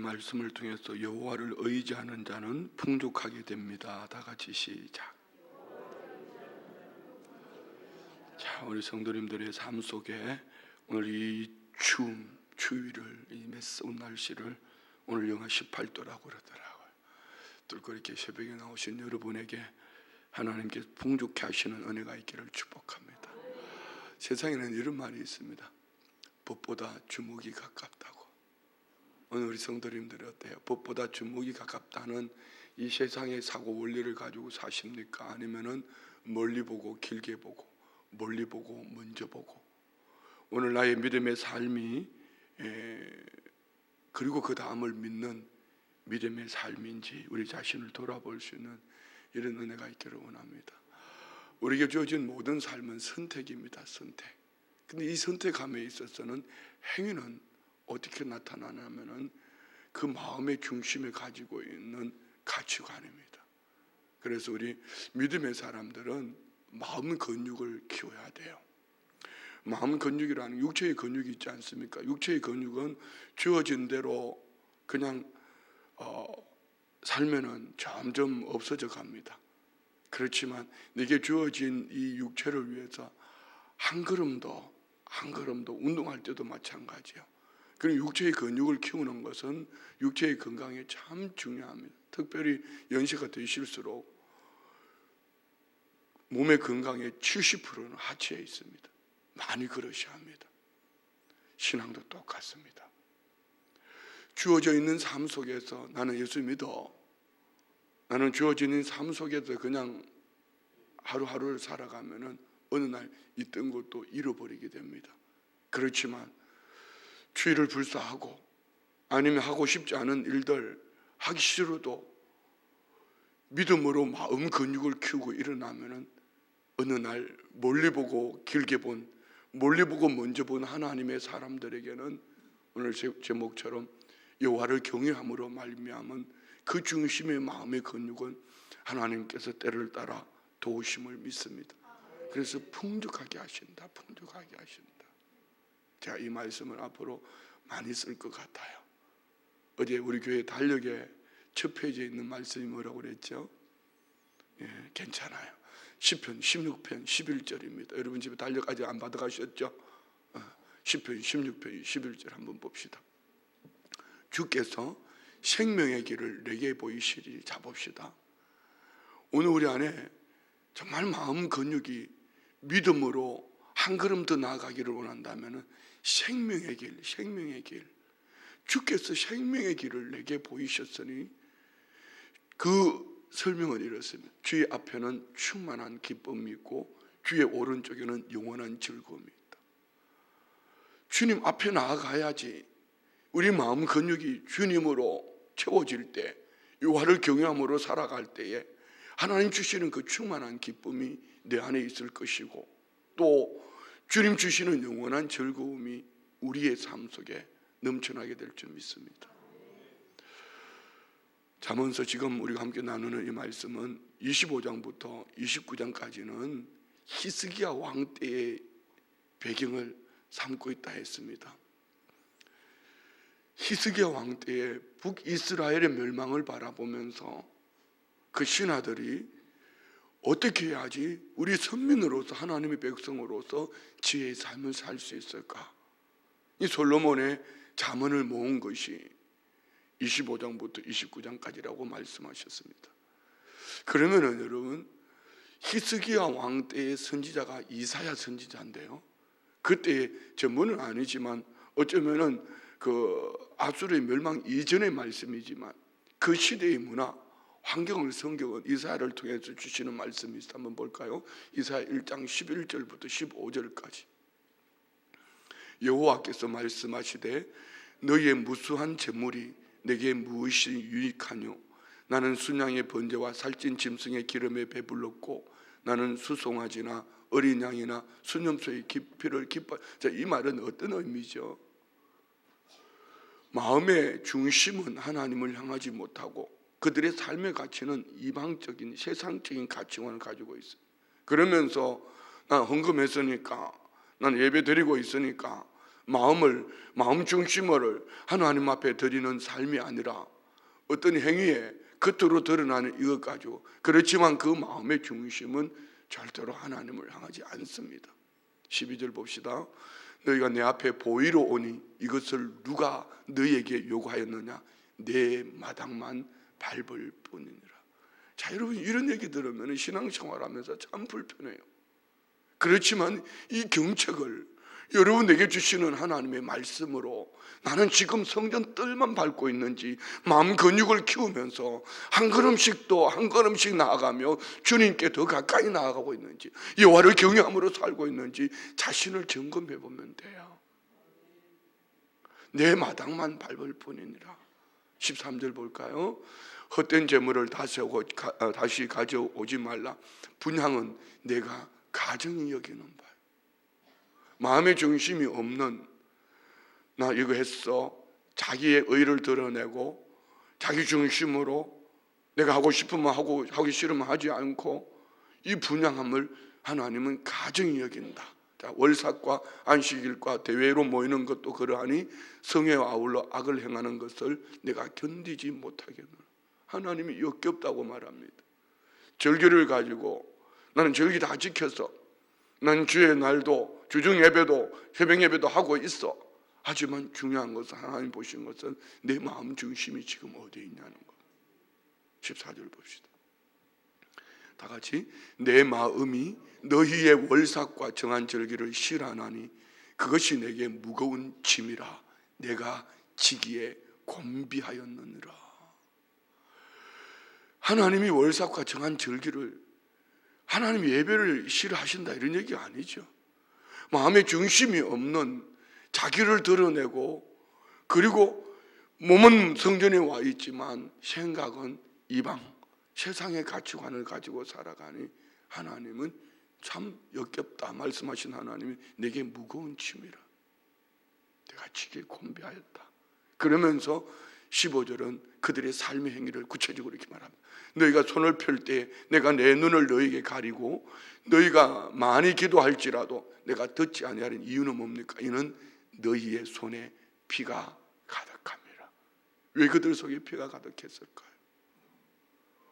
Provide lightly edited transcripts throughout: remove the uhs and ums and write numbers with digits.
말씀을 통해서 여호와를 의지하는 자는 풍족하게 됩니다. 다 같이 시작. 자, 우리 성도님들의 삶 속에 오늘 이 추위를, 이 매서운 날씨를 오늘 영하 18도라고 그러더라고요. 뚫고 이렇게 새벽에 나오신 여러분에게 하나님께서 풍족케 하시는 은혜가 있기를 축복합니다. 세상에는 이런 말이 있습니다. 법보다 주먹이 가깝다고. 오늘 우리 성도님들이 어때요? 법보다 주먹이 가깝다는 이 세상의 사고 원리를 가지고 사십니까? 아니면은 멀리 보고 길게 보고, 멀리 보고 먼저 보고, 오늘 나의 믿음의 삶이 그리고 그 다음을 믿는 믿음의 삶인지 우리 자신을 돌아볼 수 있는 이런 은혜가 있기를 원합니다. 우리에게 주어진 모든 삶은 선택입니다. 선택. 근데 이 선택함에 있어서는 행위는 어떻게 나타나냐면은 그 마음의 중심에 가지고 있는 가치관입니다. 그래서 우리 믿음의 사람들은 마음 근육을 키워야 돼요. 마음 근육이라는 육체의 근육이 있지 않습니까? 육체의 근육은 주어진 대로 그냥 살면은 점점 없어져 갑니다. 그렇지만 내게 주어진 이 육체를 위해서 한 걸음도 운동할 때도 마찬가지예요. 그리고 육체의 근육을 키우는 것은 육체의 건강에 참 중요합니다. 특별히 연세가 드실수록 몸의 건강의 70%는 하체에 있습니다. 많이 걸으셔야 합니다. 신앙도 똑같습니다. 주어져 있는 삶 속에서 나는 예수 믿어. 나는 주어져 있는 삶 속에서 그냥 하루하루를 살아가면은 어느 날 있던 것도 잃어버리게 됩니다. 그렇지만 추위를 불사하고 아니면 하고 싶지 않은 일들 하기 싫어도 믿음으로 마음 근육을 키우고 일어나면은 어느 날 멀리 보고 길게 본, 멀리 보고 먼저 본 하나님의 사람들에게는 오늘 제목처럼 여호와를 경외함으로 말미암은 그 중심의 마음의 근육은 하나님께서 때를 따라 도우심을 믿습니다. 그래서 풍족하게 하신다. 풍족하게 하신다. 제가 이 말씀을 앞으로 많이 쓸 것 같아요. 어제 우리 교회 달력에 첫 페이지에 있는 말씀이 뭐라고 그랬죠? 괜찮아요. 시편 16편 11절입니다. 여러분 집에 달력 아직 안 받아가셨죠? 시편 16편 11절 한번 봅시다. 주께서 생명의 길을 내게 보이시리. 잡읍시다. 오늘 우리 안에 정말 마음 근육이 믿음으로 한 걸음 더 나아가기를 원한다면 생명의 길, 주께서 생명의 길을 내게 보이셨으니 그 설명은 이렇습니다. 주의 앞에는 충만한 기쁨이 있고 주의 오른쪽에는 영원한 즐거움이 있다. 주님 앞에 나아가야지 우리 마음 근육이 주님으로 채워질 때, 여호와를 경외함으로 살아갈 때에 하나님 주시는 그 충만한 기쁨이 내 안에 있을 것이고 또 주님 주시는 영원한 즐거움이 우리의 삶 속에 넘쳐나게 될 줄 믿습니다. 잠언서 지금 우리가 함께 나누는 이 말씀은 25장부터 29장까지는 히스기야 왕 때의 배경을 삼고 있다 했습니다. 히스기야 왕 때에 북이스라엘의 멸망을 바라보면서 그 신하들이 어떻게 해야지 우리 선민으로서 하나님의 백성으로서 지혜의 삶을 살 수 있을까? 이 솔로몬의 잠언을 모은 것이 25장부터 29장까지라고 말씀하셨습니다. 그러면은 여러분 히스기야 왕 때의 선지자가 이사야 선지자인데요. 그때의 전문은 아니지만 어쩌면은 그 아수르의 멸망 이전의 말씀이지만 그 시대의 문화, 환경을 성경은 이사야를 통해서 주시는 말씀이 있어 한번 볼까요? 이사야 1장 11절부터 15절까지. 여호와께서 말씀하시되 너희의 무수한 재물이 내게 무엇이 유익하뇨? 나는 순양의 번제와 살찐 짐승의 기름에 배불렀고 나는 수송아지나 어린 양이나 순염소의 피를 기뻐. 자, 이 말은 어떤 의미죠? 마음의 중심은 하나님을 향하지 못하고 그들의 삶의 가치는 이방적인 세상적인 가치관을 가지고 있어요. 그러면서 난 헌금했으니까, 난 예배 드리고 있으니까 마음 중심을 하나님 앞에 드리는 삶이 아니라 어떤 행위에 겉으로 드러나는 이것 가지고, 그렇지만 그 마음의 중심은 절대로 하나님을 향하지 않습니다. 12절 봅시다. 너희가 내 앞에 보이러 오니 이것을 누가 너희에게 요구하였느냐? 내 마당만 밟을 뿐이니라. 자, 여러분, 이런 얘기 들으면 신앙생활하면서 참 불편해요. 그렇지만 이 경책을 여러분에게 주시는 하나님의 말씀으로 나는 지금 성전 뜰만 밟고 있는지, 마음 근육을 키우면서 한 걸음씩 나아가며 주님께 더 가까이 나아가고 있는지, 여호와를 경외함으로 살고 있는지 자신을 점검해 보면 돼요. 내 마당만 밟을 뿐이니라. 13절 볼까요? 헛된 재물을 다시 가져오지 말라. 분향은 내가 가정이 여기는 바. 마음의 중심이 없는, 나 이거 했어, 자기의 의를 드러내고 자기 중심으로 내가 하고 싶으면 하고 하기 싫으면 하지 않고, 이 분향함을 하나님은 가정이 여긴다. 자, 월삭과 안식일과 대회로 모이는 것도 그러하니 성회와 아울러 악을 행하는 것을 내가 견디지 못하겠노라. 하나님이 역겹다고 말합니다. 절기를 가지고 나는 절기 다 지켜서 난 주의 날도 주중 예배도 새벽 예배도 하고 있어. 하지만 중요한 것은, 하나님 보신 것은 내 마음 중심이 지금 어디에 있냐는 것. 14절 봅시다. 다 같이. 내 마음이 너희의 월삭과 정한 절기를 싫어하나니 그것이 내게 무거운 짐이라 내가 지기에 곤비하였느니라. 하나님이 월삭과 정한 절기를, 하나님 예배를 싫어하신다 이런 얘기 아니죠. 마음의 중심이 없는, 자기를 드러내고, 그리고 몸은 성전에 와 있지만 생각은 이방 세상의 가치관을 가지고 살아가니 하나님은 참 역겹다 말씀하신 하나님이 내게 무거운 짐이라 내가 지게 곤비하였다. 그러면서 15절은 그들의 삶의 행위를 구체적으로 이렇게 말합니다. 너희가 손을 펼 때 내가 내 눈을 너희에게 가리고 너희가 많이 기도할지라도 내가 듣지 아니하는 이유는 뭡니까? 이는 너희의 손에 피가 가득함이라. 왜 그들 속에 피가 가득했을까요?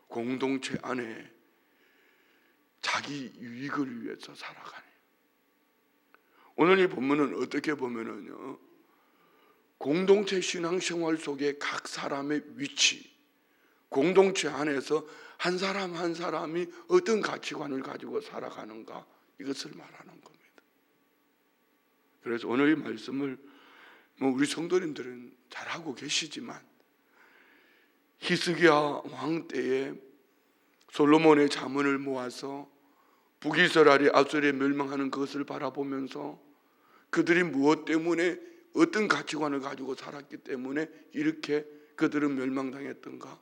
공동체 안에 자기 유익을 위해서 살아가네. 오늘 이 본문은 어떻게 보면은요, 공동체 신앙생활 속에 각 사람의 위치, 공동체 안에서 한 사람 한 사람이 어떤 가치관을 가지고 살아가는가, 이것을 말하는 겁니다. 그래서 오늘 이 말씀을 우리 성도님들은 잘하고 계시지만, 히스기야 왕 때에 솔로몬의 자문을 모아서 북이스라엘이 아수르에 멸망하는 것을 바라보면서 그들이 무엇 때문에, 어떤 가치관을 가지고 살았기 때문에 이렇게 그들은 멸망당했던가,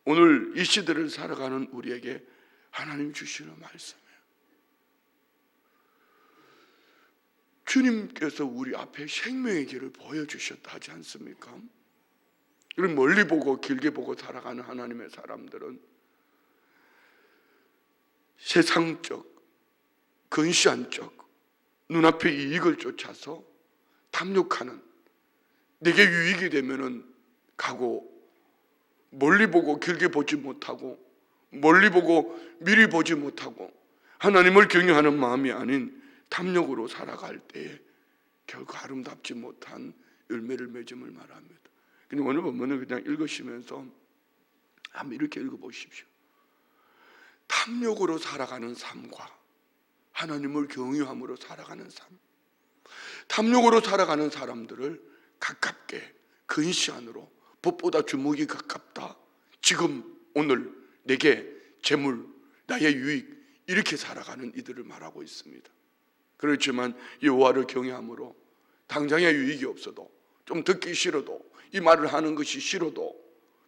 오늘 이 시대를 살아가는 우리에게 하나님 주시는 말씀이에요. 주님께서 우리 앞에 생명의 길을 보여주셨다 하지 않습니까? 그럼 멀리 보고 길게 보고 살아가는 하나님의 사람들은 세상적, 근시안적, 눈앞의 이익을 쫓아서 탐욕하는, 내게 유익이 되면은 가고, 멀리 보고 길게 보지 못하고, 멀리 보고 미리 보지 못하고, 하나님을 경외하는 마음이 아닌 탐욕으로 살아갈 때에 결국 아름답지 못한 열매를 맺음을 말합니다. 근데 오늘 본문을 그냥 읽으시면서 한번 이렇게 읽어보십시오. 탐욕으로 살아가는 삶과 하나님을 경외함으로 살아가는 삶, 탐욕으로 살아가는 사람들을 가깝게, 근시안으로, 법보다 주먹이 가깝다, 지금 오늘 내게 재물, 나의 유익, 이렇게 살아가는 이들을 말하고 있습니다. 그렇지만 여호와를 경외함으로 당장의 유익이 없어도, 좀 듣기 싫어도, 이 말을 하는 것이 싫어도,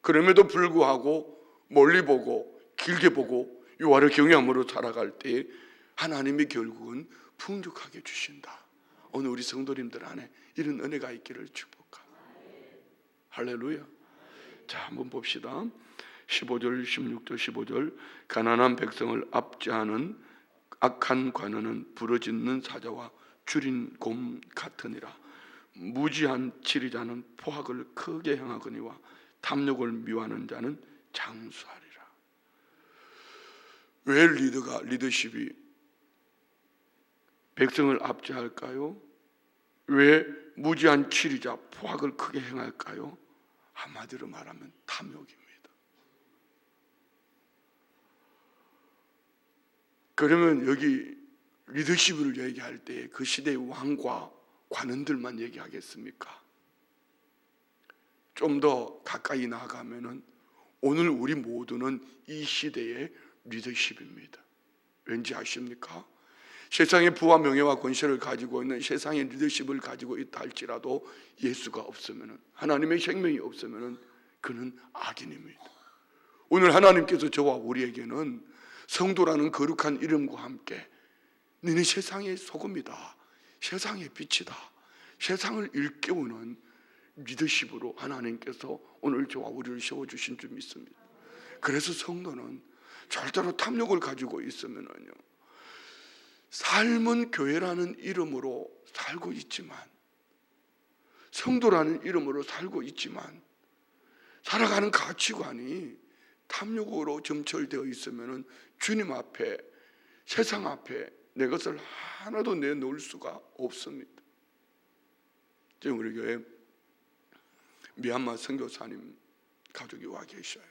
그럼에도 불구하고 멀리 보고 길게 보고 여호와를 경외함으로 살아갈 때 하나님이 결국은 풍족하게 주신다. 오늘 우리 성도님들 안에 이런 은혜가 있기를 축복합니다. 할렐루야. 자, 한번 봅시다. 15절, 16절, 15절. 가난한 백성을 압제하는 악한 관원은 부러짓는 사자와 줄인 곰 같으니라. 무지한 치리자는 포악을 크게 행하거니와 탐욕을 미워하는 자는 장수하리라. 왜 리더십이 백성을 압제할까요? 왜 무지한 치리자 포악을 크게 행할까요? 한마디로 말하면 탐욕입니다. 그러면 여기 리더십을 얘기할 때 그 시대의 왕과 관원들만 얘기하겠습니까? 좀 더 가까이 나아가면은 오늘 우리 모두는 이 시대의 리더십입니다. 왠지 아십니까? 세상의 부와 명예와 권세를 가지고 있는 세상의 리더십을 가지고 있다 할지라도 예수가 없으면은, 하나님의 생명이 없으면은 그는 악인입니다. 오늘 하나님께서 저와 우리에게는 성도라는 거룩한 이름과 함께 너는 세상의 소금이다, 세상의 빛이다, 세상을 일깨우는 리더십으로 하나님께서 오늘 저와 우리를 세워주신 줄 믿습니다. 그래서 성도는 절대로 탐욕을 가지고 있으면은요, 삶은 교회라는 이름으로 살고 있지만, 성도라는 이름으로 살고 있지만 살아가는 가치관이 탐욕으로 점철되어 있으면은 주님 앞에, 세상 앞에 내 것을 하나도 내놓을 수가 없습니다. 지금 우리 교회 미얀마 선교사님 가족이 와 계셔요.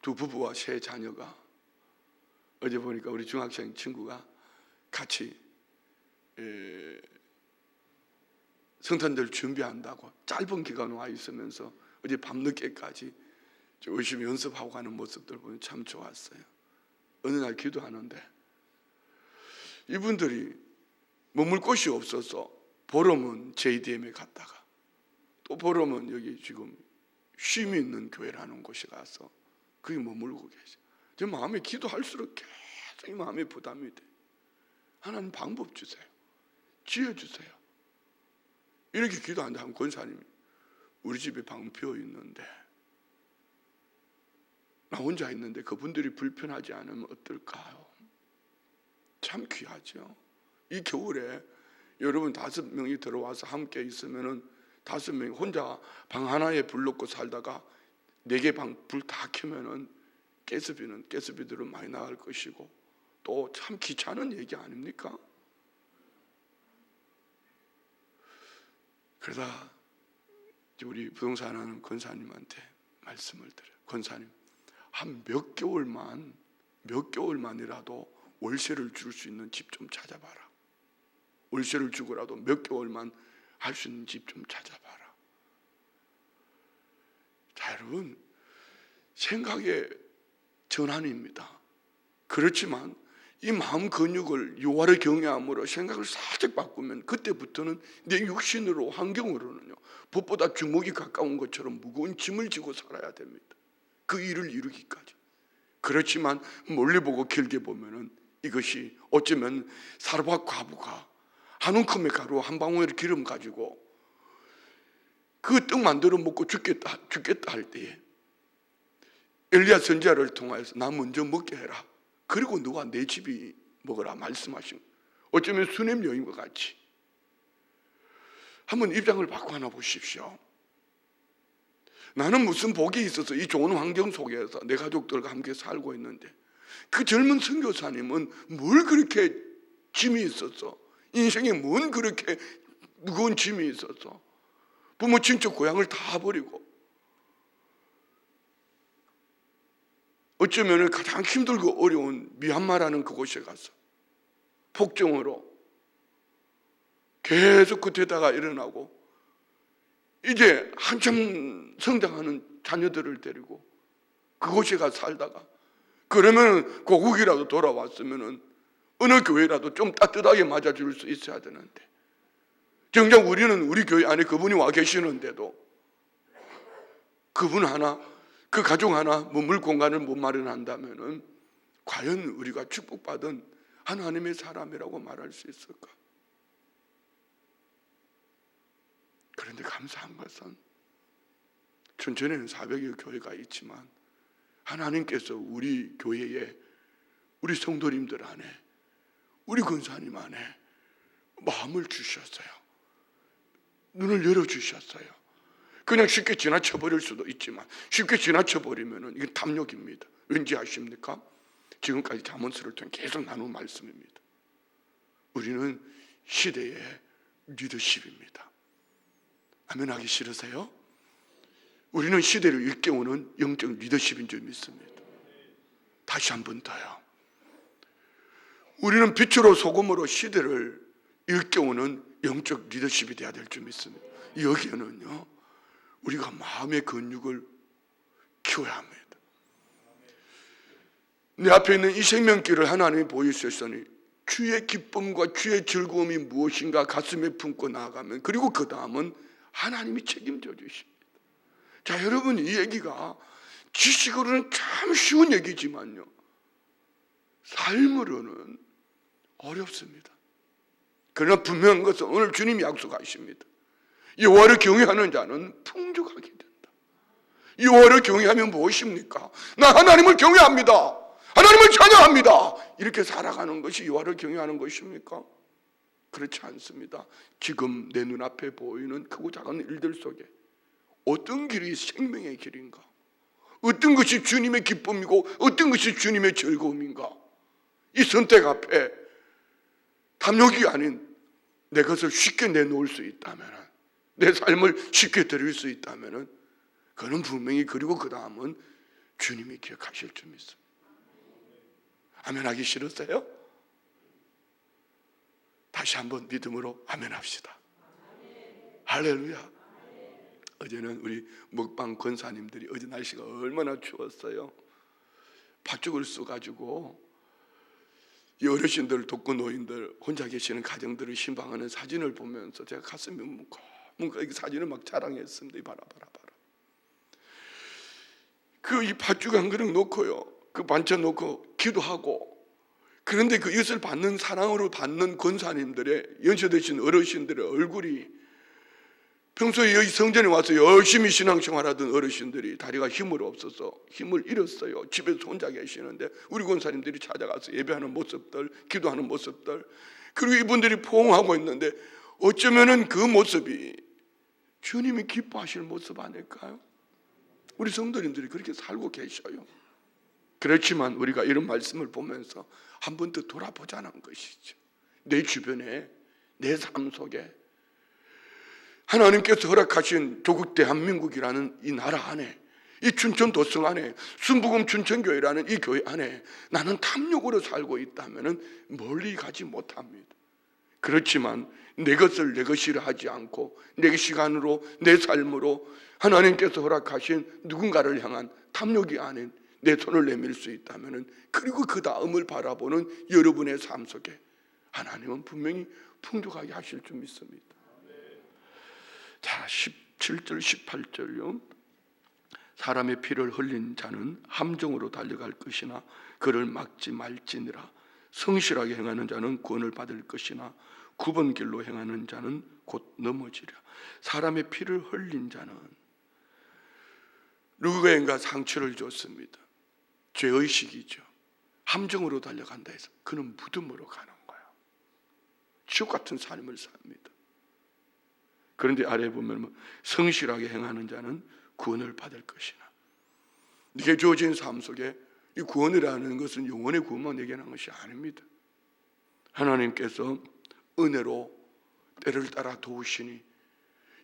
두 부부와 세 자녀가 어제 보니까 우리 중학생 친구가 같이 성탄절 준비한다고 짧은 기간 와 있으면서 어제 밤늦게까지 열심히 연습하고 가는 모습들 보면 참 좋았어요. 어느 날 기도하는데 이분들이 머물 곳이 없어서 보름은 JDM에 갔다가 또 보름은 여기 지금 쉼이 있는 교회라는 곳에 가서 거기 머물고 계셔. 제 마음에 기도할수록 계속 이 마음에 부담이 돼. 하나님 방법 주세요. 지어주세요. 이렇게 기도하는데 한 권사님이 우리 집에 방 비어 있는데 나 혼자 있는데 그분들이 불편하지 않으면 어떨까요? 참 귀하죠. 이 겨울에 여러분 5명이 들어와서 함께 있으면은 5명이 혼자 방 하나에 불 놓고 살다가 4개 방 불 다 켜면은 가스비들은 많이 나갈 것이고 또 참 귀찮은 얘기 아닙니까? 그러다 우리 부동산 하는 권사님한테 말씀을 드려요. 권사님, 한 몇 개월만이라도 월세를 줄 수 있는 집 좀 찾아봐라. 월세를 주고라도 몇 개월만 할 수 있는 집 좀 찾아봐라. 자, 여러분, 생각의 전환입니다. 그렇지만 이 마음 근육을 여호와를 경외함으로 생각을 살짝 바꾸면 그때부터는 내 육신으로, 환경으로는요, 법보다 주먹이 가까운 것처럼 무거운 짐을 지고 살아야 됩니다. 그 일을 이루기까지. 그렇지만 멀리 보고 길게 보면은 이것이 어쩌면 사르밧 과부가 한 움큼의 가루 한 방울의 기름 가지고 그 떡 만들어 먹고 죽겠다 할 때에 엘리야 선지자를 통해서 나 먼저 먹게 해라. 그리고 너가 내 집이 먹으라 말씀하신, 어쩌면 수냄 여인과 같이 한번 입장을 바꿔 보십시오. 나는 무슨 복이 있어서 이 좋은 환경 속에서 내 가족들과 함께 살고 있는데 그 젊은 선교사님은 뭘 그렇게 짐이 있었어? 인생에 뭔 그렇게 무거운 짐이 있었어? 부모 친척 고향을 다 버리고 어쩌면 가장 힘들고 어려운 미얀마라는 그곳에 가서 폭정으로 계속 그때다가 일어나고 이제 한참 성장하는 자녀들을 데리고 그곳에 가서 살다가 그러면 고국이라도 돌아왔으면 어느 교회라도 좀 따뜻하게 맞아줄 수 있어야 되는데 정작 우리는 우리 교회 안에 그분이 와 계시는데도 그분 하나, 그 가족 하나 머물 공간을 못 마련한다면 과연 우리가 축복받은 하나님의 사람이라고 말할 수 있을까? 그런데 감사한 것은 춘천에는 400여 교회가 있지만 하나님께서 우리 교회에 우리 성도님들 안에 우리 권사님 안에 마음을 주셨어요. 눈을 열어주셨어요. 그냥 쉽게 지나쳐버릴 수도 있지만 쉽게 지나쳐버리면 이게 탐욕입니다. 왠지 아십니까? 지금까지 잠언서를 통해 계속 나눈 말씀입니다. 우리는 시대의 리더십입니다. 아멘 하기 싫으세요? 우리는 시대를 일깨우는 영적 리더십인 줄 믿습니다. 다시 한 번 더요. 우리는 빛으로 소금으로 시대를 일깨우는 영적 리더십이 되어야 될 줄 믿습니다. 여기에는요, 우리가 마음의 근육을 키워야 합니다. 내 앞에 있는 이 생명길을 하나님이 보여주셨으니 주의 기쁨과 주의 즐거움이 무엇인가 가슴에 품고 나아가면, 그리고 그 다음은 하나님이 책임져 주십니다. 자, 여러분, 이 얘기가 지식으로는 참 쉬운 얘기지만요, 삶으로는 어렵습니다. 그러나 분명한 것은 오늘 주님이 약속하십니다. 여호와를 경외하는 자는 풍족하게 된다. 여호와를 경외하면 무엇입니까? 나 하나님을 경외합니다. 하나님을 찬양합니다. 이렇게 살아가는 것이 여호와를 경외하는 것입니까? 그렇지 않습니다. 지금 내 눈앞에 보이는 크고 작은 일들 속에 어떤 길이 생명의 길인가? 어떤 것이 주님의 기쁨이고 어떤 것이 주님의 즐거움인가? 이 선택 앞에 탐욕이 아닌 내 것을 쉽게 내놓을 수 있다면, 내 삶을 쉽게 드릴 수 있다면, 그는 분명히, 그리고 그 다음은 주님이 기억하실 줄 믿습니다. 아멘 하기 싫으세요? 다시 한번 믿음으로 아멘 합시다. 할렐루야. 어제는 우리 먹방 권사님들이, 어제 날씨가 얼마나 추웠어요. 팥죽을 써가지고 이 어르신들, 독거 노인들, 혼자 계시는 가정들을 신방하는 사진을 보면서 제가 가슴이 뭉클, 이 사진을 막 자랑했습니다. 봐라. 그 이 팥죽 한 그릇 놓고요, 그 반찬 놓고 기도하고, 그런데 그 이것을 받는, 사랑으로 받는 권사님들의, 연세드신 어르신들의 얼굴이, 평소에 여기 성전에 와서 열심히 신앙생활하던 어르신들이 다리가 힘을 없어서 힘을 잃었어요. 집에서 혼자 계시는데 우리 권사님들이 찾아가서 예배하는 모습들, 기도하는 모습들, 그리고 이분들이 포옹하고 있는데, 어쩌면은 그 모습이 주님이 기뻐하시는 모습 아닐까요? 우리 성도님들이 그렇게 살고 계셔요. 그렇지만 우리가 이런 말씀을 보면서 한 번 더 돌아보자는 것이죠. 내 주변에, 내 삶 속에 하나님께서 허락하신 조국 대한민국이라는 이 나라 안에, 이 춘천 도성 안에, 순복음 춘천교회라는 이 교회 안에 나는 탐욕으로 살고 있다면 멀리 가지 못합니다. 그렇지만 내 것을 내 것이라 하지 않고 내 시간으로, 내 삶으로 하나님께서 허락하신 누군가를 향한 탐욕이 아닌 내 손을 내밀 수 있다면, 그리고 그 다음을 바라보는 여러분의 삶 속에 하나님은 분명히 풍족하게 하실 줄 믿습니다. 자, 17절 18절요. 사람의 피를 흘린 자는 함정으로 달려갈 것이나 그를 막지 말지니라. 성실하게 행하는 자는 구원을 받을 것이나 굽은 길로 행하는 자는 곧 넘어지리라. 사람의 피를 흘린 자는 누구에겐가 상처를 줬습니다. 죄의식이죠. 함정으로 달려간다 해서 그는 무덤으로 가는 거예요. 지옥 같은 삶을 삽니다. 그런데 아래에 보면 성실하게 행하는 자는 구원을 받을 것이나, 네게 주어진 삶 속에 이 구원이라는 것은 영혼의 구원만 얘기하는 것이 아닙니다. 하나님께서 은혜로 때를 따라 도우시니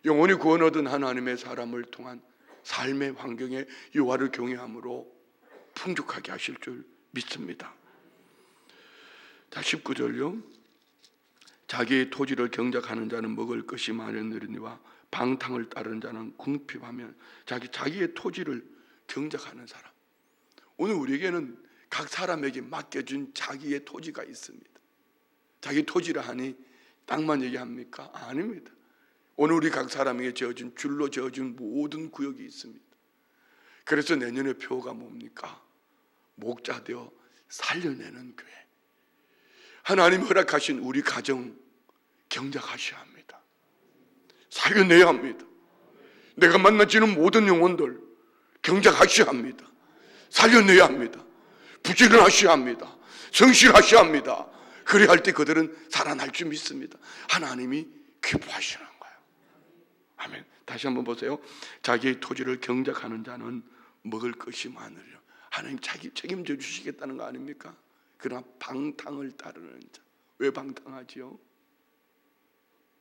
영혼이 구원 얻은 하나님의 사람을 통한 삶의 환경에 여호와를 경외함으로 풍족하게 하실 줄 믿습니다. 자, 19절요. 자기의 토지를 경작하는 자는 먹을 것이 마련이니와 방탕을 따르는 자는 궁핍하면. 자기의 토지를 경작하는 사람, 오늘 우리에게는 각 사람에게 맡겨준 자기의 토지가 있습니다. 자기 토지라 하니 땅만 얘기합니까? 아닙니다. 오늘 우리 각 사람에게 지어준, 줄로 지어준 모든 구역이 있습니다. 그래서 내년의 표가 뭡니까? 목자되어 살려내는 교회. 하나님 허락하신 우리 가정 경작하셔야 합니다. 살려내야 합니다. 내가 만나지는 모든 영혼들 경작하셔야 합니다. 살려내야 합니다. 부지런하셔야 합니다. 성실하셔야 합니다. 그래 할 때 그들은 살아날 줄 믿습니다. 하나님이 기뻐하시는 거예요. 아멘. 다시 한번 보세요. 자기의 토지를 경작하는 자는 먹을 것이 많으리라. 하나님 책임져 주시겠다는 거 아닙니까? 그러나 방탕을 따르는 자. 왜 방탕하지요?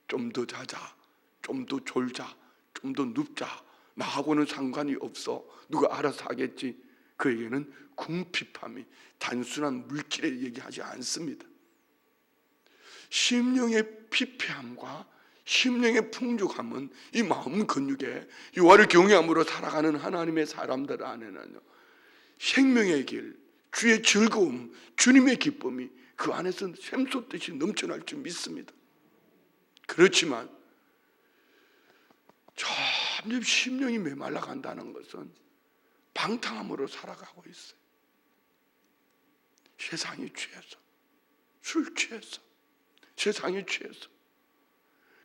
좀 더 자자, 좀 더 졸자, 좀 더 눕자, 나하고는 상관이 없어, 누가 알아서 하겠지. 그에게는 궁핍함이 단순한 물질에 얘기하지 않습니다. 심령의 피폐함과 심령의 풍족함은 이 마음 근육에 여호와를 경외함으로 살아가는 하나님의 사람들 안에는요, 생명의 길, 주의 즐거움, 주님의 기쁨이 그 안에서 샘솟듯이 넘쳐날 줄 믿습니다. 그렇지만 점점 심령이 메말라 간다는 것은 방탕함으로 살아가고 있어요. 세상이 취해서, 술 취해서, 세상이 취해서.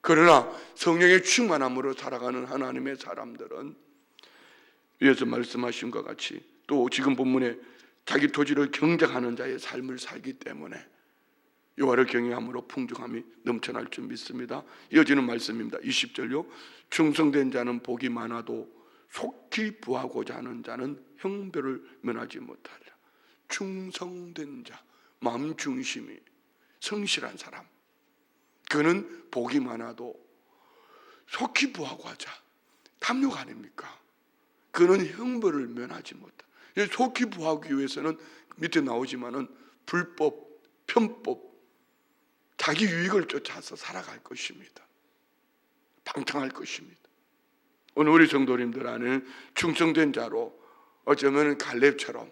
그러나 성령의 충만함으로 살아가는 하나님의 사람들은 위에서 말씀하신 것 같이 또 지금 본문에 자기 토지를 경작하는 자의 삶을 살기 때문에 여호와를 경외함으로 풍족함이 넘쳐날 줄 믿습니다. 이어지는 말씀입니다. 20절요. 충성된 자는 복이 많아도 속히 부하고자 하는 자는 형벌을 면하지 못하리라. 충성된 자, 마음 중심이 성실한 사람, 그는 복이 많아도 속히 부하고 하자. 탐욕 아닙니까? 그는 형벌을 면하지 못한다. 속히 부하기 위해서는 밑에 나오지만은 불법, 편법, 자기 유익을 쫓아서 살아갈 것입니다. 방탕할 것입니다. 오늘 우리 성도님들 안에는 충성된 자로 어쩌면 갈렙처럼,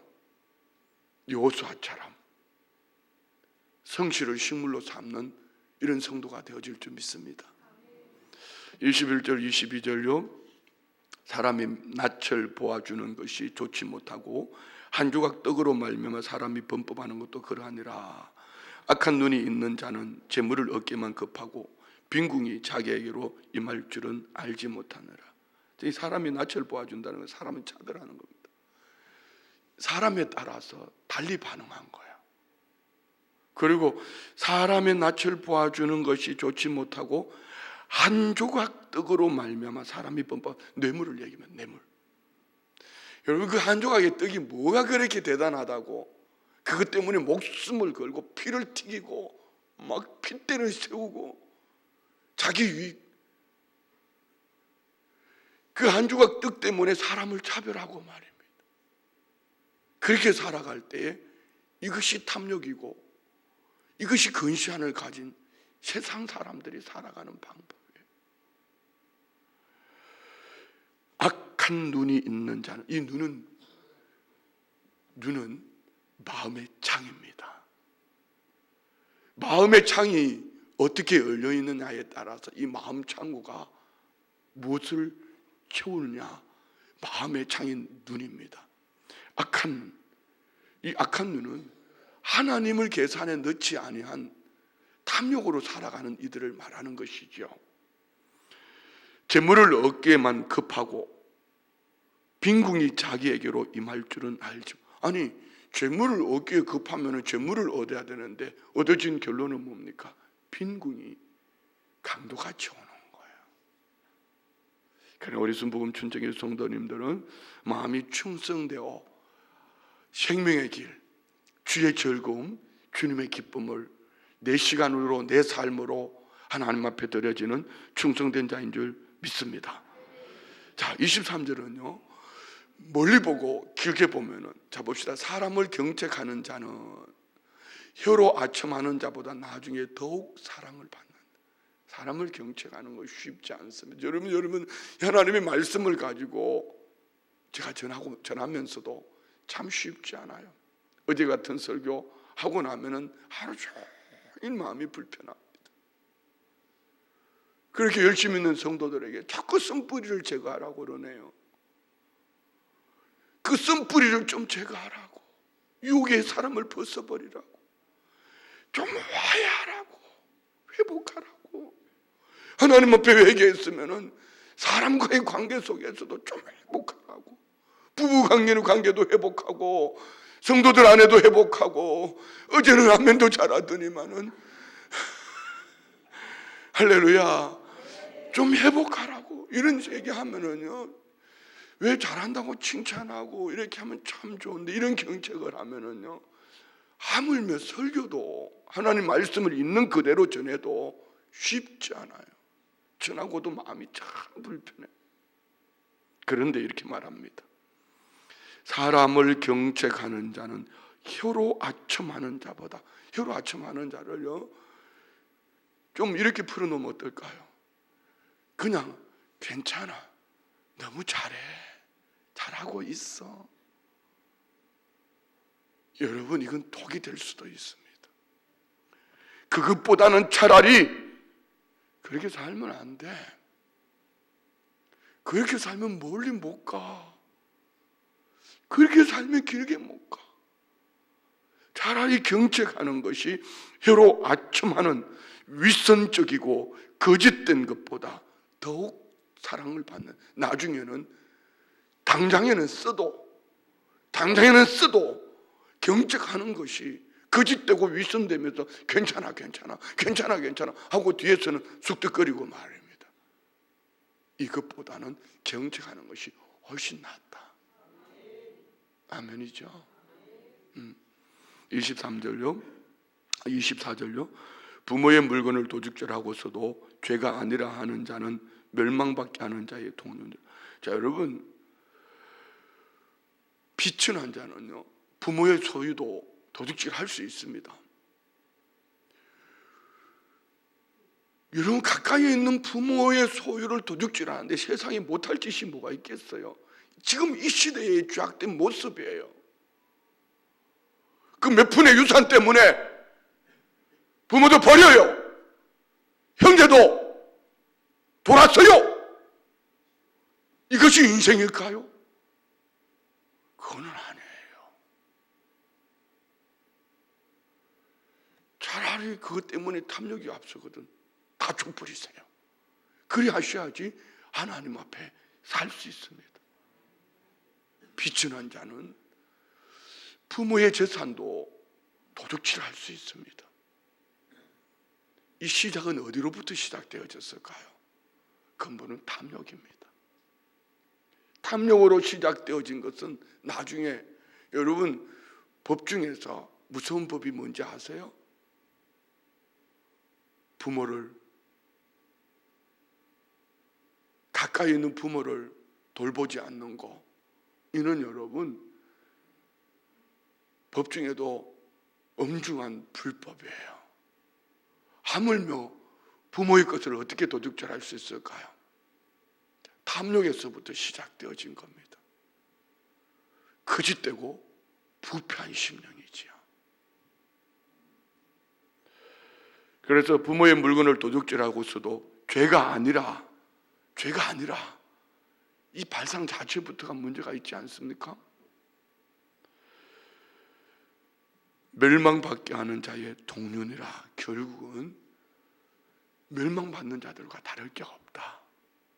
여호수아처럼 성실을 식물로 삼는 이런 성도가 되어질 줄 믿습니다. 21절 22절요. 사람이 낯을 보아주는 것이 좋지 못하고 한 조각 떡으로 말미암아 사람이 범법하는 것도 그러하니라. 악한 눈이 있는 자는 재물을 얻기만 급하고 빈궁이 자기에게로 임할 줄은 알지 못하느라. 사람이 낯을 보아준다는 건 사람은 차별하는 겁니다. 사람에 따라서 달리 반응한 거예요. 그리고 사람의 낯을 보아주는 것이 좋지 못하고 한 조각 떡으로 말미암아 사람이 범법, 뇌물을 얘기하면 뇌물. 여러분, 그 한 조각의 떡이 뭐가 그렇게 대단하다고 그것 때문에 목숨을 걸고 피를 튀기고 막 핏대를 세우고 자기 유익, 그 한 조각 떡 때문에 사람을 차별하고 말입니다. 그렇게 살아갈 때에 이것이 탐욕이고 이것이 근시안을 가진 세상 사람들이 살아가는 방법이에요. 악한 눈이 있는 자는, 이 눈은 마음의 창입니다. 마음의 창이 어떻게 열려 있느냐에 따라서 이 마음 창구가 무엇을 채우느냐, 마음의 창인 눈입니다. 이 악한 눈은 하나님을 계산에 넣지 아니한 탐욕으로 살아가는 이들을 말하는 것이죠. 재물을 얻기에만 급하고 빈궁이 자기에게로 임할 줄은 알죠. 아니, 재물을 얻기에 급하면 재물을 얻어야 되는데 얻어진 결론은 뭡니까? 빈궁이 강도같이 오는 거예요. 그러나 우리 순복음 춘정의 성도님들은 마음이 충성되어 생명의 길, 주의 즐거움, 주님의 기쁨을 내 시간으로, 내 삶으로 하나님 앞에 드려지는 충성된 자인 줄 믿습니다. 자, 23절은요, 멀리 보고 길게 보면은, 자 봅시다. 사람을 경책하는 자는 혀로 아첨하는 자보다 나중에 더욱 사랑을 받는다. 사람을 경책하는 거 쉽지 않습니다. 여러분 하나님의 말씀을 가지고 제가 전하면서도 참 쉽지 않아요. 어제 같은 설교 하고 나면은 하루 종일 마음이 불편합니다. 그렇게 열심히 있는 성도들에게 자꾸 쓴뿌리를 제거하라고 그러네요. 그 쓴뿌리를 좀 제거하라고, 유혹의 사람을 벗어버리라고, 좀 화해하라고, 회복하라고. 하나님 앞에 회개했으면은 사람과의 관계 속에서도 좀 회복하라고, 부부 관계도 회복하고 성도들 안에도 회복하고 어제는 아멘도 잘하더니만은 할렐루야 좀 회복하라고 이런 얘기하면은요, 왜 잘한다고 칭찬하고 이렇게 하면 참 좋은데 이런 경책을 하면은요, 하물며 설교도 하나님 말씀을 있는 그대로 전해도 쉽지 않아요. 전하고도 마음이 참 불편해. 그런데 이렇게 말합니다. 사람을 경책하는 자는 혀로 아첨하는 자보다, 혀로 아첨하는 자를요 좀 이렇게 풀어놓으면 어떨까요? 그냥 괜찮아, 너무 잘해, 잘하고 있어. 여러분, 이건 독이 될 수도 있습니다. 그것보다는 차라리 그렇게 살면 안 돼. 그렇게 살면 멀리 못 가. 그렇게 살면 길게 못 가. 차라리 경책하는 것이 혀로 아첨하는 윗선적이고 거짓된 것보다 더욱 사랑을 받는, 나중에는 당장에는 써도 경책하는 것이 거짓되고 윗선되면서 괜찮아 하고 뒤에서는 쑥덕거리고 말입니다. 이것보다는 경책하는 것이 훨씬 낫다. 아멘이죠. 23절요 24절요 부모의 물건을 도둑질하고서도 죄가 아니라 하는 자는 멸망받게 하는 자의 동료들. 자, 여러분, 비천한 자는요 부모의 소유도 도둑질할 수 있습니다. 여러분, 가까이 있는 부모의 소유를 도둑질하는데 세상에 못할 짓이 뭐가 있겠어요? 지금 이 시대의 죄악된 모습이에요. 그 몇 푼의 유산 때문에 부모도 버려요. 형제도 돌았어요. 이것이 인생일까요? 그거는 아니에요. 차라리 그것 때문에 탐욕이 앞서거든 다 줘버리세요. 그리 하셔야지 하나님 앞에 살 수 있습니다. 비천한 자는 부모의 재산도 도둑질할 수 있습니다. 이 시작은 어디로부터 시작되어졌을까요? 근본은 탐욕입니다. 탐욕으로 시작되어진 것은 나중에, 여러분, 법 중에서 무서운 법이 뭔지 아세요? 부모를, 가까이 있는 부모를 돌보지 않는 거, 이는 여러분 법 중에도 엄중한 불법이에요. 하물며 부모의 것을 어떻게 도둑질할 수 있을까요? 탐욕에서부터 시작되어진 겁니다. 거짓되고 부패한 심령이지요. 그래서 부모의 물건을 도둑질하고서도 죄가 아니라 이 발상 자체부터가 문제가 있지 않습니까? 멸망받게 하는 자의 동륜이라, 결국은 멸망받는 자들과 다를 게 없다,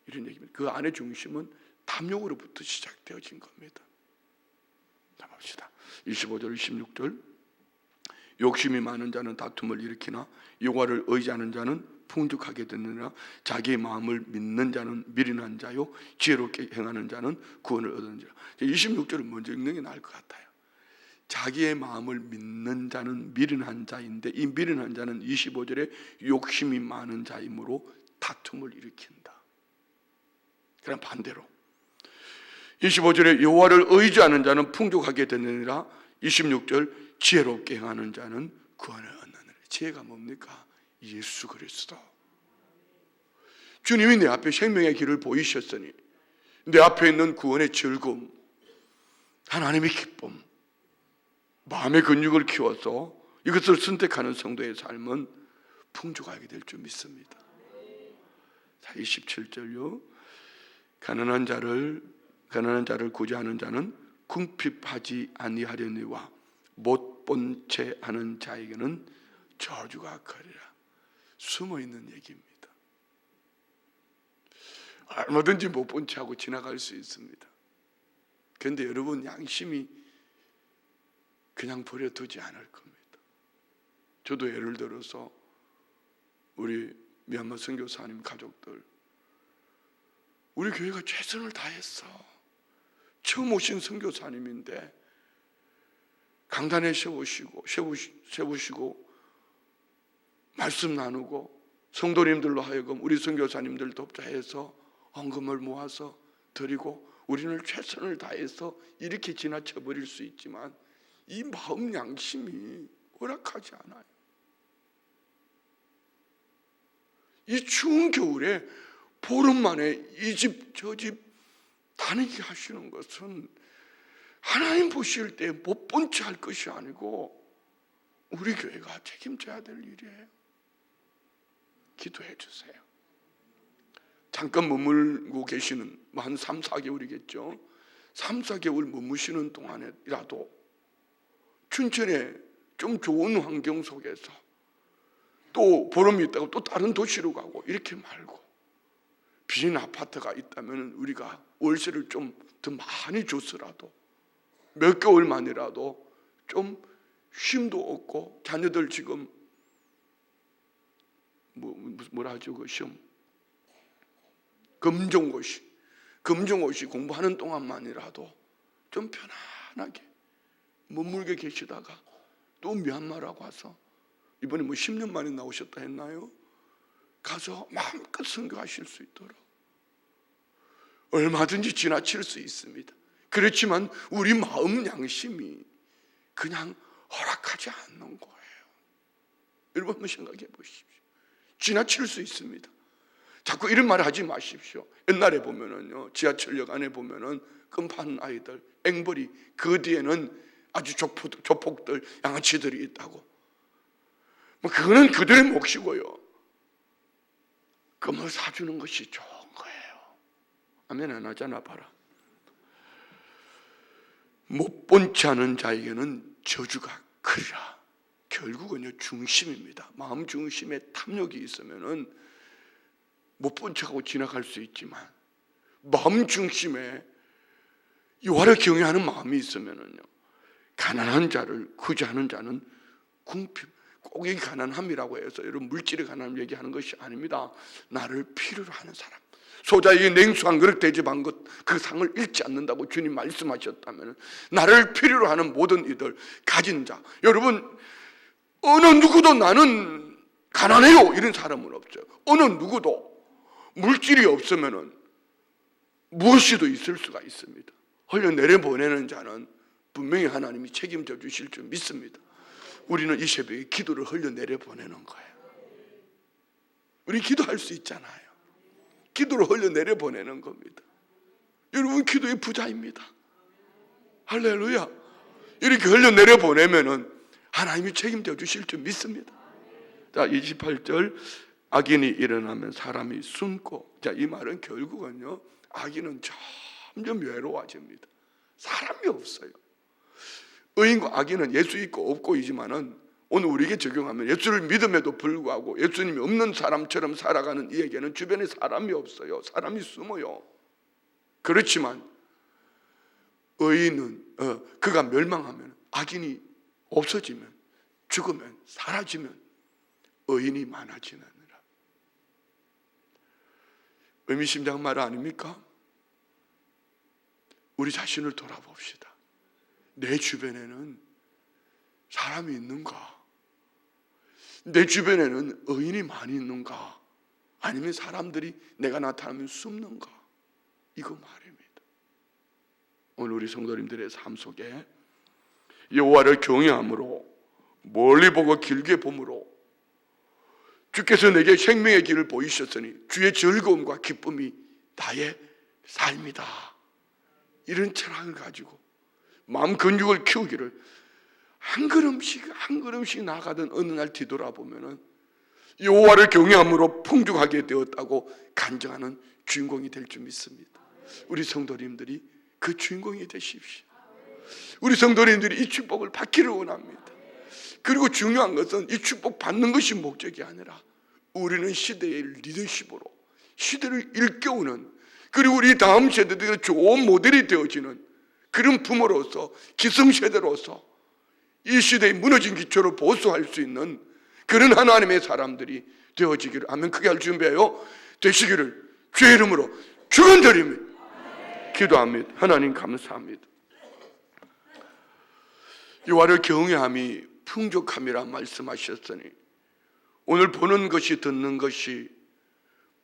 이런 얘기입니다. 그 안의 중심은 탐욕으로부터 시작되어진 겁니다. 자, 봅시다. 25절 26절 욕심이 많은 자는 다툼을 일으키나 여호와를 의지하는 자는 풍족하게 되느니라. 자기의 마음을 믿는 자는 미련한 자요 지혜롭게 행하는 자는 구원을 얻느니라. 26절은 먼저 읽는 게 나을 것 같아요. 자기의 마음을 믿는 자는 미련한 자인데, 이 미련한 자는 25절에 욕심이 많은 자이므로 다툼을 일으킨다. 그럼 반대로 25절에 여호와를 의지하는 자는 풍족하게 되느니라. 26절 지혜롭게 행하는 자는 구원을 얻느니라. 지혜가 뭡니까? 예수 그리스도. 주님이 내 앞에 생명의 길을 보이셨으니 내 앞에 있는 구원의 즐거움, 하나님의 기쁨, 마음의 근육을 키워서 이것을 선택하는 성도의 삶은 풍족하게 될 줄 믿습니다. 자, 27절요. 가난한 자를 구제하는 자는 궁핍하지 아니하려니와 못 본 채 하는 자에게는 저주가 거리라. 숨어있는 얘기입니다. 얼마든지 못 본 채 하고 지나갈 수 있습니다. 그런데 여러분, 양심이 그냥 버려두지 않을 겁니다. 저도 예를 들어서 우리 미얀마 선교사님 가족들, 우리 교회가 최선을 다했어. 처음 오신 선교사님인데 강단에 세우시고 말씀 나누고 성도님들로 하여금 우리 선교사님들 돕자 해서 헌금을 모아서 드리고 우리는 최선을 다해서 이렇게 지나쳐 버릴 수 있지만 이 마음 양심이 허락하지 않아요. 이 추운 겨울에 보름 만에 이 집 저 집 다니게 하시는 것은 하나님 보실 때 못 본 채 할 것이 아니고 우리 교회가 책임져야 될 일이에요. 기도해 주세요. 잠깐 머물고 계시는 한 3, 4개월이겠죠. 3, 4개월 머무시는 동안이라도 춘천에 좀 좋은 환경 속에서 또 보름이 있다가 또 다른 도시로 가고 이렇게 말고 빈 아파트가 있다면 우리가 월세를 좀 더 많이 줬으라도 몇 개월만이라도 좀 쉼도 없고 자녀들 지금 뭐라 하죠? 그 시험 검정고시 공부하는 동안만이라도 좀 편안하게 머물게 계시다가 또 미얀마라고 와서 이번에 10년 만에 나오셨다 했나요? 가서 마음껏 선교하실 수 있도록 얼마든지 지나칠 수 있습니다. 그렇지만 우리 마음 양심이 그냥 허락하지 않는 거예요. 여러분 한번 생각해 보십시오. 지나칠 수 있습니다. 자꾸 이런 말 하지 마십시오. 옛날에 보면은요, 지하철역 안에 보면은 끔파는 아이들, 앵벌이, 그 뒤에는 아주 조폭들, 양아치들이 있다고. 그거는 그들의 몫이고요. 금을 사주는 것이 좋은 거예요. 아멘 안 하잖아 봐라. 못 본 채 하는 자에게는 저주가 크리라. 결국은요 중심입니다. 마음 중심에 탐욕이 있으면은 못 본 척하고 지나갈 수 있지만 마음 중심에 여호와를 경외하는 마음이 있으면은요 가난한 자를 구제하는 자는 궁핍. 꼭 이 가난함이라고 해서 여러분 물질의 가난함 얘기하는 것이 아닙니다. 나를 필요로 하는 사람. 소자에게 냉수 한 그릇 대접한 것 그 상을 잃지 않는다고 주님 말씀하셨다면 나를 필요로 하는 모든 이들 가진 자. 여러분 어느 누구도 나는 가난해요 이런 사람은 없어요. 어느 누구도 물질이 없으면 무엇이도 있을 수가 있습니다. 흘려내려보내는 자는 분명히 하나님이 책임져 주실 줄 믿습니다. 우리는 이 새벽에 기도를 흘려내려보내는 거예요. 우리 기도할 수 있잖아요. 기도를 흘려내려보내는 겁니다. 여러분 기도의 부자입니다. 할렐루야. 이렇게 흘려내려보내면은 하나님이 책임져 주실 줄 믿습니다. 자, 28절 악인이 일어나면 사람이 숨고. 자, 이 말은 결국은요 악인은 점점 외로워집니다. 사람이 없어요. 의인과 악인은 예수 있고 없고이지만은 오늘 우리에게 적용하면 예수를 믿음에도 불구하고 예수님이 없는 사람처럼 살아가는 이에게는 주변에 사람이 없어요. 사람이 숨어요. 그렇지만 의인은 그가 멸망하면 악인이 없어지면 죽으면 사라지면 의인이 많아지느니라. 의미심장한 말 아닙니까? 우리 자신을 돌아봅시다. 내 주변에는 사람이 있는가? 내 주변에는 의인이 많이 있는가? 아니면 사람들이 내가 나타나면 숨는가? 이거 말입니다. 오늘 우리 성도님들의 삶 속에 여호와를 경외함으로 멀리 보고 길게 봄으로 주께서 내게 생명의 길을 보이셨으니 주의 즐거움과 기쁨이 나의 삶이다. 이런 철학을 가지고 마음 근육을 키우기를 한 걸음씩 나아가던 어느 날 뒤돌아보면은 여호와를 경외함으로 풍족하게 되었다고 간증하는 주인공이 될 줄 믿습니다. 우리 성도님들이 그 주인공이 되십시오. 우리 성도님들이 이 축복을 받기를 원합니다. 그리고 중요한 것은 이 축복 받는 것이 목적이 아니라 우리는 시대의 리더십으로 시대를 일깨우는, 그리고 우리 다음 세대들의 좋은 모델이 되어지는 그런 부모로서 기성세대로서 이 시대의 무너진 기초를 보수할 수 있는 그런 하나님의 사람들이 되어지기를, 아멘, 크게 할 준비하여 되시기를 주의 이름으로 축원드리며 기도합니다. 하나님 감사합니다. 여호와를 경외함이 풍족함이라 말씀하셨으니 오늘 보는 것이 듣는 것이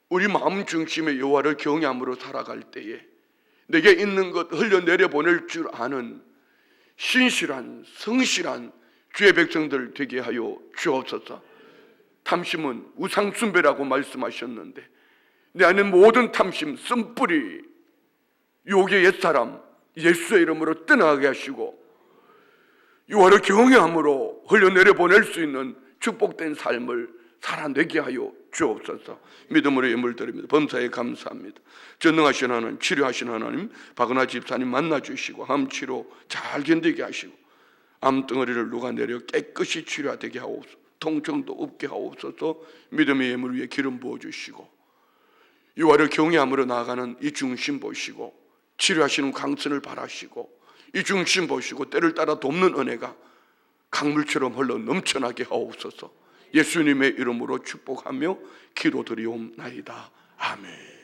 우리 마음 중심의 여호와를 경외함으로 살아갈 때에 내게 있는 것 흘려내려 보낼 줄 아는 신실한 성실한 주의 백성들 되게 하여 주옵소서. 탐심은 우상숭배라고 말씀하셨는데 내 안에 모든 탐심, 쓴뿌리, 욕의 옛사람 예수의 이름으로 떠나게 하시고 여호와를 경외함으로 흘려내려 보낼 수 있는 축복된 삶을 살아내게 하여 주옵소서. 믿음으로 예물 드립니다. 범사에 감사합니다. 전능하신 하나님, 치료하신 하나님, 박은하 집사님 만나주시고 암 치료 잘 견디게 하시고 암덩어리를 녹아내려 깨끗이 치료되게 하옵소서. 통증도 없게 하옵소서. 믿음의 예물 위에 기름 부어주시고 여호와를 경외함으로 나아가는 이 중심 보시고 치료하시는 강선을 바라시고 이 중심 보시고 때를 따라 돕는 은혜가 강물처럼 흘러 넘쳐나게 하옵소서. 예수님의 이름으로 축복하며 기도드리옵나이다. 아멘.